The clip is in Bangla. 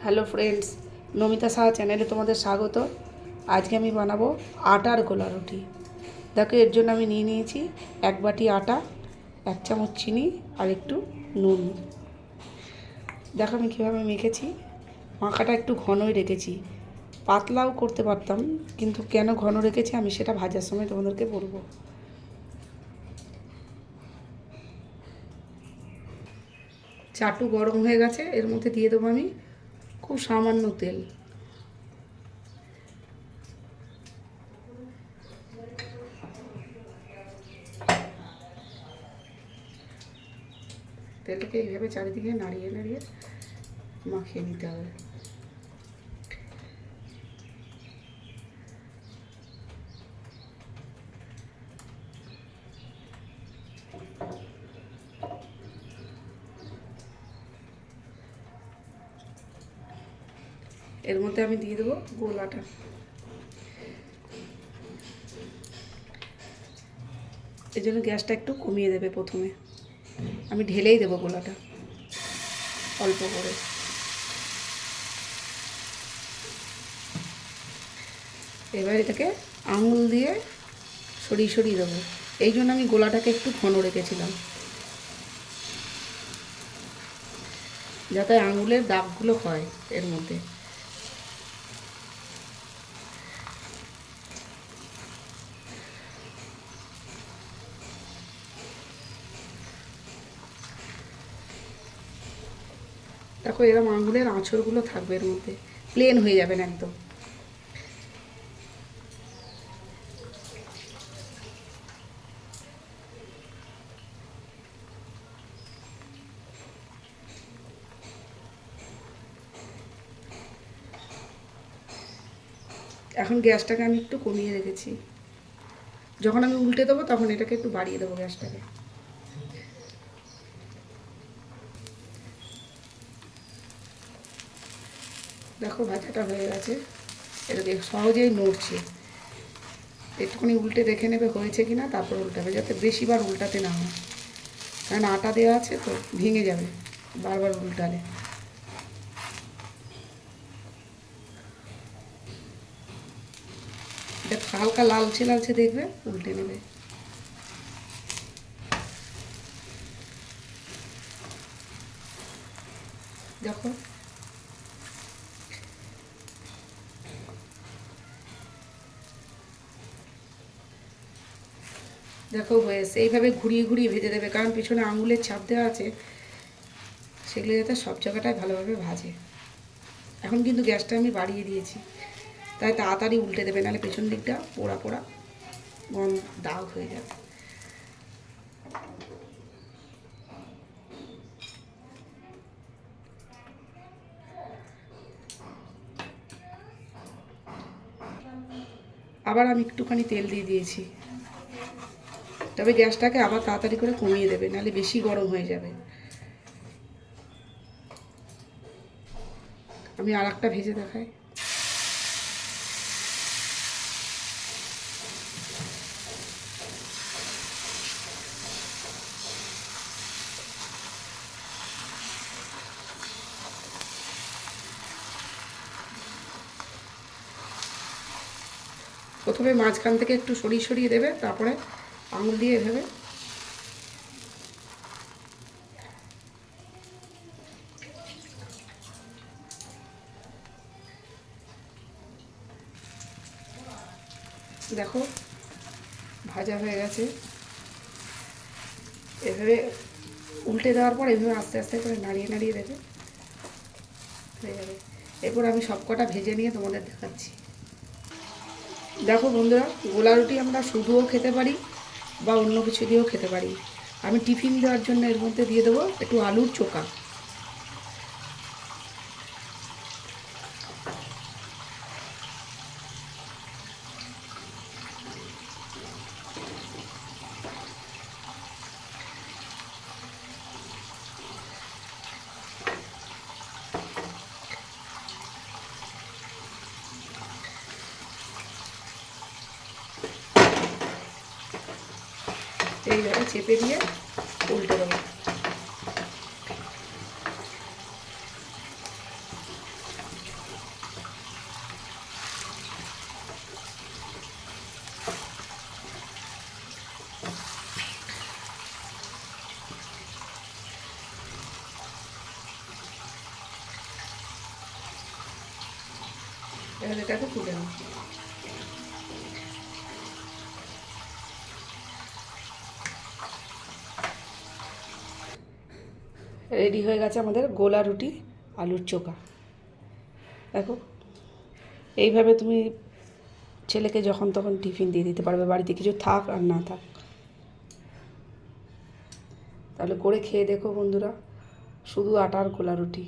হ্যালো ফ্রেন্ডস, নমিতা সাহা চ্যানেলে তোমাদের স্বাগত। আজকে আমি বানাবো আটার গোলা রুটি। দেখো, এর জন্য আমি নিয়ে নিয়েছি 1 বাটি আটা, 1 চামচ চিনি আর একটু নুন। দেখো আমি কীভাবে মেখেছি। মাখাটা একটু ঘনই রেখেছি, পাতলাও করতে পারতাম, কিন্তু কেন ঘন রেখেছি আমি সেটা ভাজার সময় তোমাদেরকে বলবো। চাটু গরম হয়ে গেছে, এর মধ্যে দিয়ে দেবো আমি খুব সামান্য তেল। তেলটাকে এইভাবে চারিদিকে নাড়িয়ে নাড়িয়ে মাখিয়ে নিতে হবে। এর মধ্যে আমি দিয়ে দেবো গোলাটা। এই জন্য গ্যাসটা একটু কমিয়ে দেবে প্রথমে। আমি ঢেলেই দেবো গোলাটা অল্প করে। এবার এটাকে আঙুল দিয়ে সরিয়ে সরিয়ে দেবো। এই জন্য আমি গোলাটাকে একটু ঘন রেখেছিলাম, যাতে আঙুলের দাগগুলো হয় এর মধ্যে। দেখো, এরকম আঙুলের আঁচড়গুলো থাকবে এর মধ্যে, প্লেন হয়ে যাবেন একদম। এখন গ্যাসটাকে আমি একটু কমিয়ে রেখেছি। যখন আমি উল্টে দেবো তখন এটাকে একটু বাড়িয়ে দেবো গ্যাসটাকে। দেখো ভাজাটা হয়ে গেছে, এটাকে সহজেই নড়ছে। একটুখানি উল্টে দেখে নেবে হয়েছে কি না, তারপর উল্টাবে, যাতে বেশিবার উল্টাতে না হয়, কারণ আটা দেওয়া আছে তো ভেঙে যাবে বারবার উল্টালে। এটা হালকা লালচে লালচে দেখবে, উল্টে নেবে। দেখো দেখো হয়েছে। এইভাবে ঘুরিয়ে ঘুরিয়ে ভেজে দেবে, কারণ পিছনে আঙুলের ছাপ দেওয়া আছে, সেগুলো যাতে সব জায়গাটায় ভালোভাবে ভাজে। এখন কিন্তু গ্যাসটা আমি বাড়িয়ে দিয়েছি, তাই তাড়াতাড়ি উল্টে দেবে, নাহলে পেছন দিকটা পোড়া পোড়া দাগ হয়ে যাবে। আবার আমি একটুখানি তেল দিয়ে দিয়েছি, তবে গ্যাসটাকে আবার তাড়াতাড়ি করে কমিয়ে দেবে, নাহলে বেশি গরম হয়ে যাবে। আমি আর একটা ভেজে দেখাই। প্রথমে মাঝখান থেকে একটু সরিয়ে সরিয়ে দেবে, তারপরে আঙুল দিয়ে এভাবে দেখো ভাজা হয়ে গেছে। এভাবে উল্টে দেওয়ার পর এভাবে আস্তে আস্তে করে নাড়িয়ে নাড়িয়ে দেবে, হয়ে যাবে। এরপর আমি সব কটা ভেজে নিয়ে তোমাদের দেখাচ্ছি। দেখো বন্ধুরা, গোলা রুটি আমরা শুধুও খেতে পারি বা অন্য কিছু দিয়েও খেতে পারি। আমি টিফিন দেওয়ার জন্য এর মধ্যে দিয়ে দেবো একটু আলুর চোখা। এইভাবে চেপে দিয়ে উল্টে দেবো। এবার এটাকে তুলে নাও। রেডি হয়ে গেছে আমাদের গোলা রুটি আলুর চোখা। দেখো, এইভাবে তুমি ছেলেকে যখন তখন টিফিন দিয়ে দিতে পারবে, বাড়িতে কিছু থাক আর না থাক। তাহলে করে খেয়ে দেখো বন্ধুরা, শুধু আটার গোলা রুটি।